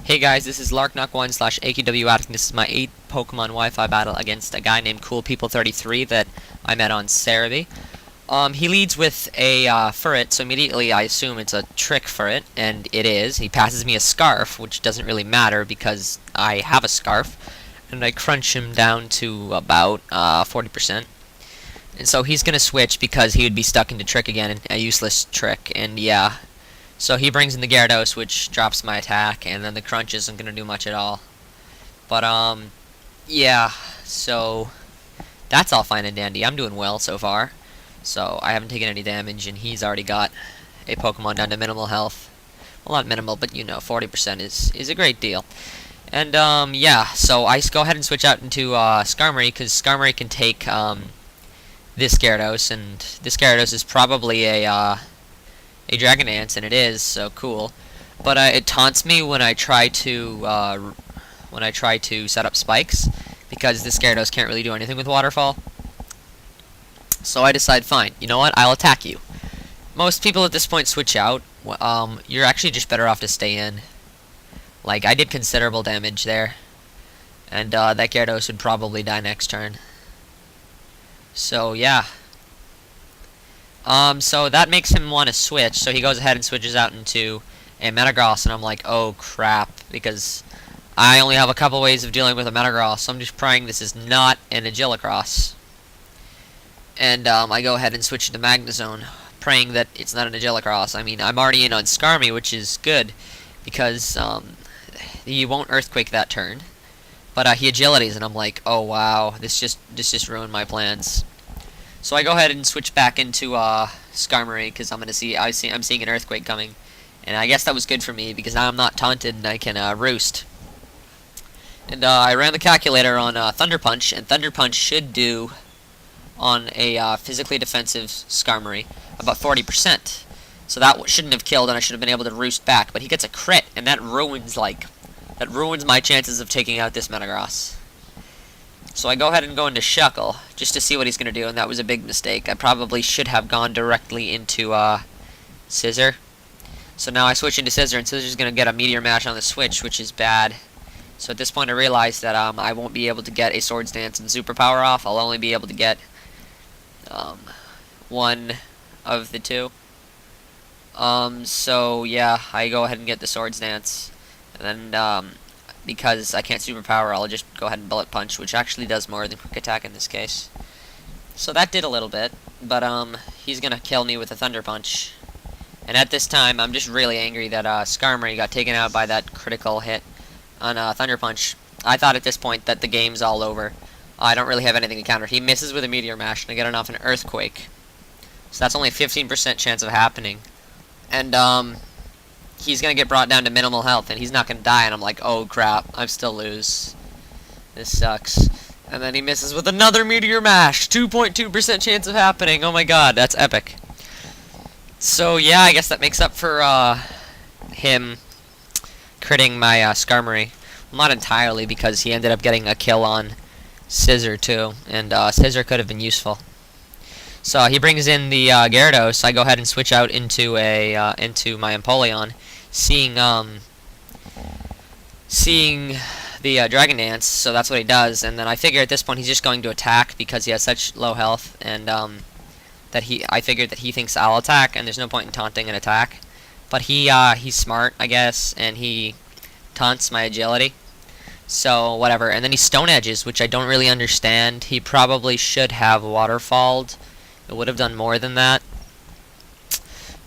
Hey guys, this is Larknok1/AQW Addict, and this is my 8th Pokemon Wi-Fi battle against a guy named Coolpeople33 that I met on Cerebi. He leads with a Furret, so immediately I assume it's a trick Furret, and it is. He passes me a Scarf, which doesn't really matter because I have a Scarf, and I crunch him down to about 40%. And so he's gonna switch because he would be stuck into Trick again, a useless Trick, and yeah. So he brings in the Gyarados, which drops my attack, and then the Crunch isn't going to do much at all. But, yeah, so that's all fine and dandy. I'm doing well so far. So I haven't taken any damage, and he's already got a Pokemon down to minimal health. Well, not minimal, but, 40% is a great deal. And, yeah, so I go ahead and switch out into Skarmory, because Skarmory can take this Gyarados, and this Gyarados is probably a Dragon Dance, and it is so cool. But it taunts me when I try to set up spikes, because this Gyarados can't really do anything with Waterfall. So I decide, fine, you know what? I'll attack you. Most people at this point switch out. You're actually just better off to stay in. Like, I did considerable damage there, and that Gyarados would probably die next turn. So yeah. So that makes him want to switch, so he goes ahead and switches out into a Metagross, and I'm like, oh crap, because I only have a couple ways of dealing with a Metagross, so I'm just praying this is not an Agilocross. And I go ahead and switch into Magnezone, praying that it's not an Agilocross. I mean, I'm already in on Skarmy, which is good, because he won't Earthquake that turn, but he Agilities, and I'm like, oh wow, this just ruined my plans. So I go ahead and switch back into Skarmory because I'm seeing an Earthquake coming, and I guess that was good for me because now I'm not taunted and I can Roost. And I ran the calculator on Thunder Punch, and Thunder Punch should do on a physically defensive Skarmory about 40%. So that shouldn't have killed, and I should have been able to Roost back. But he gets a crit, and that ruins my chances of taking out this Metagross. So I go ahead and go into Shuckle, just to see what he's going to do, and that was a big mistake. I probably should have gone directly into Scissor. So now I switch into Scissor, and Scissor's going to get a Meteor Mash on the switch, which is bad. So at this point I realize that I won't be able to get a Swords Dance and Superpower off. I'll only be able to get one of the two. So yeah, I go ahead and get the Swords Dance, and then because I can't Superpower, I'll just go ahead and Bullet Punch, which actually does more than Quick Attack in this case. So that did a little bit, but he's gonna kill me with a Thunder Punch. And at this time, I'm just really angry that Skarmory got taken out by that critical hit on Thunder Punch. I thought at this point that the game's all over. I don't really have anything to counter. He misses with a Meteor Mash, and I get off an Earthquake. So that's only a 15% chance of happening. And he's going to get brought down to minimal health, and he's not going to die, and I'm like, oh crap, I'm still lose. This sucks. And then he misses with another Meteor Mash! 2.2% chance of happening! Oh my god, that's epic. So yeah, I guess that makes up for him critting my Skarmory. Well, not entirely, because he ended up getting a kill on Scissor too, and Scissor could have been useful. So he brings in the Gyarados. I go ahead and switch out into my Empoleon, seeing the Dragon Dance. So that's what he does, and then I figure at this point he's just going to attack because he has such low health, and I figured that he thinks I'll attack, and there's no point in taunting an attack. But he's smart, I guess, and he taunts my agility. So whatever, and then he Stone Edges, which I don't really understand. He probably should have Waterfalled. It would have done more than that.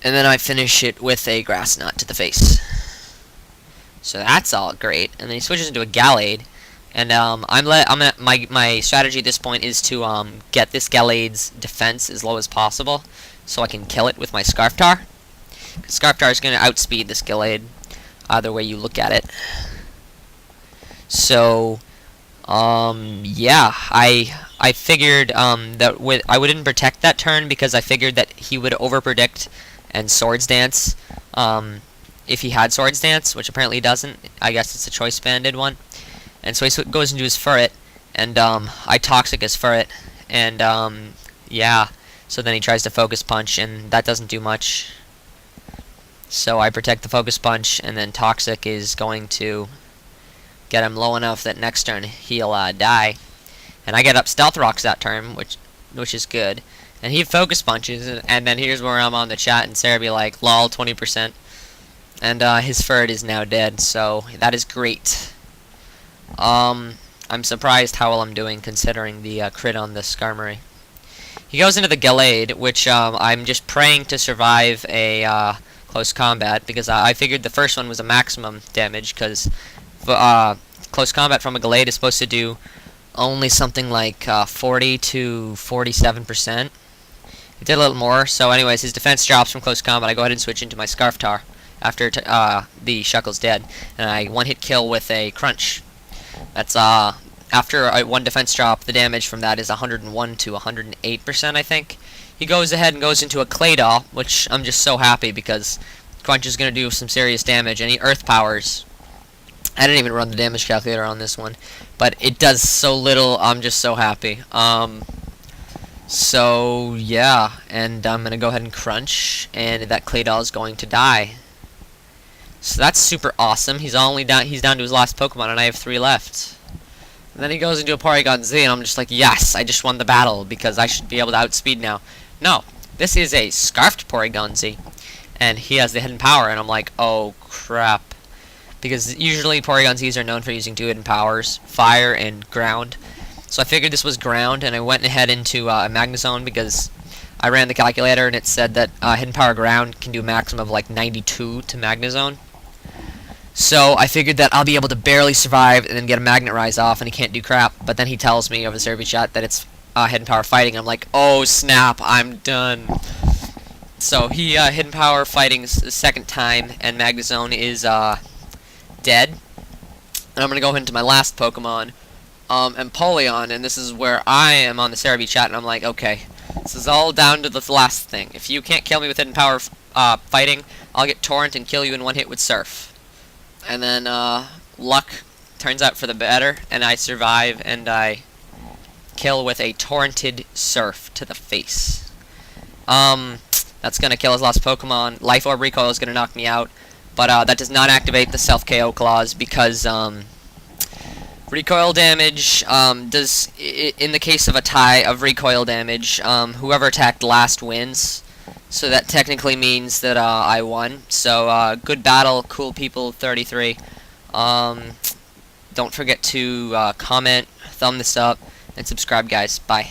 And then I finish it with a Grass Knot to the face. So that's all great. And then he switches into a Gallade. And my strategy at this point is to get this Gallade's defense as low as possible, so I can kill it with my Scarftar. Scarftar is going to outspeed this Gallade, either way you look at it. So, yeah, I figured that I wouldn't protect that turn because I figured that he would overpredict and Swords Dance if he had Swords Dance, which apparently he doesn't. I guess it's a choice banded one. And so he goes into his Furret, and I Toxic his Furret, and yeah, so then he tries to Focus Punch, and that doesn't do much. So I protect the Focus Punch, and then Toxic is going to get him low enough that next turn he'll die. And I get up Stealth Rocks that turn, which is good. And he Focus Punches, and then here's where I'm on the chat, and Sarah be like, lol, 20%. And his Furret is now dead, so that is great. I'm surprised how well I'm doing considering the crit on the Skarmory. He goes into the Gallade, which I'm just praying to survive a close combat, because I figured the first one was a maximum damage, because close combat from a Gallade is supposed to do only something like 40 to 47%. It did a little more, so anyways, his defense drops from close combat. I go ahead and switch into my Scarftar after the Shuckle's dead, and I one-hit kill with a Crunch. That's after one defense drop, the damage from that is 101 to 108%, I think. He goes ahead and goes into a Claydol, which I'm just so happy because Crunch is going to do some serious damage, and he Earth Powers. I didn't even run the damage calculator on this one, but it does so little. I'm just so happy. So yeah, and I'm gonna go ahead and Crunch, and that Claydol is going to die. So that's super awesome. He's down to his last Pokemon, and I have 3 left. And then he goes into a Porygon-Z, and I'm just like, yes, I just won the battle because I should be able to outspeed now. No, this is a Scarfed Porygon-Z, and he has the hidden power, and I'm like, oh crap. Because usually Porygon-Zs are known for using 2 hidden powers, Fire and Ground. So I figured this was Ground, and I went ahead into a Magnezone because I ran the calculator, and it said that hidden power Ground can do a maximum of like 92 to Magnezone. So I figured that I'll be able to barely survive and then get a Magnet Rise off, and he can't do crap. But then he tells me over the server chat that it's hidden power fighting. I'm like, oh snap, I'm done. So he hidden power fighting the second time, and Magnezone is dead. And I'm gonna go into my last Pokemon, Empoleon, and this is where I am on the Cerebi chat, and I'm like, okay, this is all down to the last thing. If you can't kill me with hidden power fighting, I'll get Torrent and kill you in one hit with Surf. And then luck turns out for the better, and I survive, and I kill with a Torrented Surf to the face. That's gonna kill his last Pokemon. Life Orb Recoil is gonna knock me out, but that does not activate the Self KO clause because recoil damage does, in the case of a tie of recoil damage, whoever attacked last wins. So that technically means that I won. So good battle, Coolpeople33. Don't forget to comment, thumb this up, and subscribe, guys. Bye.